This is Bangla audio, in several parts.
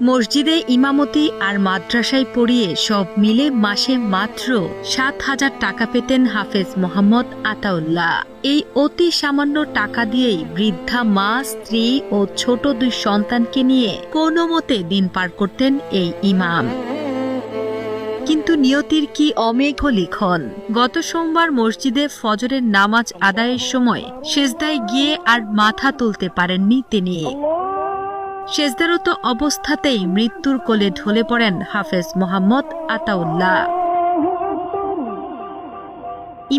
মসজিদে ইমামতি আর মাদ্রাসায় পড়িয়ে সব মিলে মাসে মাত্র ৭,০০০ টাকা পেতেন হাফেজ মোহাম্মদ আতাউল্লাহ। এই অতি সামান্য টাকা দিয়েই বৃদ্ধা মা, স্ত্রী ও ছোট ২ সন্তানকে নিয়ে কোনো মতে দিন পার করতেন এই ইমাম। কিন্তু নিয়তির কি অমেঘ লিখন। গত সোমবার মসজিদে ফজরের নামাজ আদায়ের সময় সেজদায় গিয়ে আর মাথা তুলতে পারেননি তিনি। সেজদারত অবস্থাতেই মৃত্যুর কোলে ঢলে পড়েন হাফেজ মোহাম্মদ আতাউল্লাহ।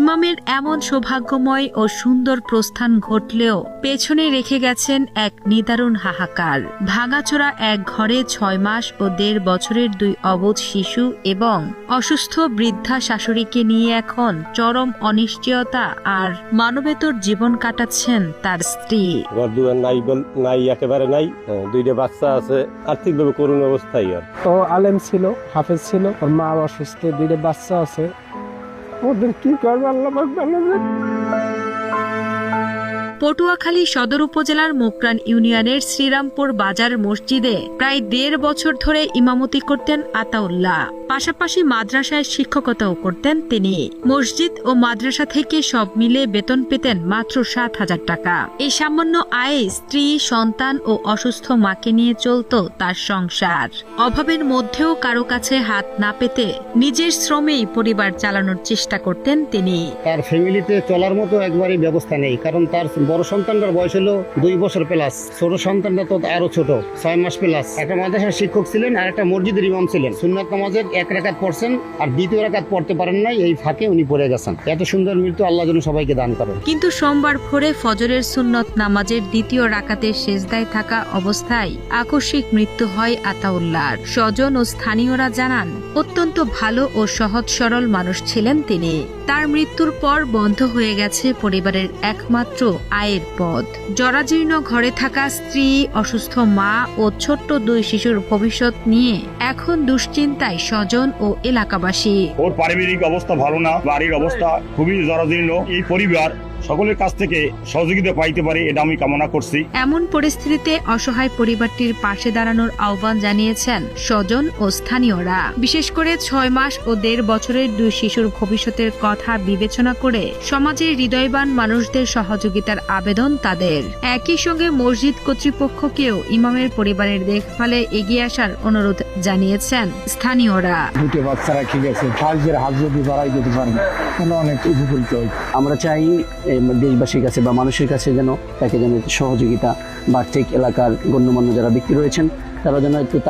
ইমামের এমন সৌভাগ্যময় ও সুন্দর প্রস্থান ঘটলেও পেছনে রেখে গেছেন এক নিদারুণ হাহাকার। ভাঙাচোরা এক ঘরে ৬ মাস ও ১.৫ বছরের ২ অবুঝ শিশু এবং অসুস্থ বৃদ্ধা শাশুড়িকে নিয়ে এখন চরম অনিশ্চয়তা আর মানবেতর জীবন কাটাচ্ছেন তার স্ত্রী। নাই একেবারে নাই, 2টা বাচ্চা আছে, আর্থিকভাবে করুণ অবস্থায়। ও আলেম ছিল, হাফেজ ছিল, ওর মা অসুস্থ, 2টা বাচ্চা আছে। ওদের কি করবে আল্লাহ পাক ভালো জানে। পটুয়াখালী সদর উপজেলার মোকরান ইউনিয়নের শ্রীরামপুর বাজার মসজিদে প্রায় ১.৫ বছর ধরে ইমামতি করতেন আতাউল্লাহ। পাশাপাশি মাদ্রাসায় শিক্ষকতাও করতেন তিনি। মসজিদ ও মাদ্রাসা থেকে সব মিলে বেতন পেতেন মাত্র ৭,০০০ টাকা। এই সামান্য আয়ে স্ত্রী, সন্তান ও অসুস্থ মাকে নিয়ে চলত তার সংসার। অভাবের মধ্যেও কারো কাছে হাত না পেতে নিজের শ্রমেই পরিবার চালানোর চেষ্টা করতেন তিনি। তার ফ্যামিলিতে চলার মতো একবারই ব্যবস্থা নেই, কারণ তার বড় সন্তানটার বয়স হলো 2 বছর প্লাস, ছোট সন্তানটা তো আরো ছোট, 6 মাস প্লাস। একটা মাদ্রাসার শিক্ষক ছিলেন আর একটা মসজিদের ইমাম ছিলেন। সুন্নাত নামাজের 1 রাকাত পড়ছেন আর 2য় রাকাত পড়তে পারেন নাই, এই ফাঁকে উনি পড়ে গেছেন। এত সুন্দর মৃত্যু আল্লাহ যেন সবাইকে দান করেন। কিন্তু সোমবার ভোরে ফজরের সুন্নত নামাজের 2য় রাকাতের সেজদায় থাকা অবস্থায় আকস্মিক মৃত্যু হয় আতাউল্লাহর। স্বজন ও স্থানীয়রা জানান, অত্যন্ত ভালো ও সহজ সরল মানুষ ছিলেন তিনি। তার মৃত্যুর পর বন্ধ হয়ে গেছে পরিবারের একমাত্র আয়ের পথ। জরাজীর্ণ ঘরে থাকা স্ত্রী, অসুস্থ মা ও ছোট্ট 2 শিশুর ভবিষ্যৎ নিয়ে এখন দুশ্চিন্তায় স্বজন ও এলাকাবাসী। ওর পারিবারিক অবস্থা ভালো না, বাড়ির অবস্থা খুবই জরাজীর্ণ। এই পরিবার সকলের কাছ থেকে সহযোগিতা পাইতে পারে, এটা আমি কামনা করছি। এমন পরিস্থিতিতে অসহায় পরিবারটির পাশে দাঁড়ানোর আহ্বান জানিয়েছেন স্বজন ও স্থানীয়রা। বিশেষ করে 6 মাস ও 1.5 বছরের 2 শিশুর ভবিষ্যতের কথা বিবেচনা করে সমাজের হৃদয়বান মানুষদের সহযোগিতার আবেদন তাদের। একই সঙ্গে মসজিদ কর্তৃপক্ষকেও ইমামের পরিবারের দেখভালে এগিয়ে আসার অনুরোধ জানিয়েছেন স্থানীয়রা। 2টা বাচ্চা রাখি গেছে, সাহায্যের হাত যদি বাড়াই দিতে পারেন তাহলে অনেক উপকৃত হই। আমরা চাই দেশবাসীর কাছে বা মানুষের কাছে যেন তাকে যেন সহযোগিতা বা ঠিক এলাকার গণ্যমান্য যারা ব্যক্তি রয়েছেন তারা যেন একটু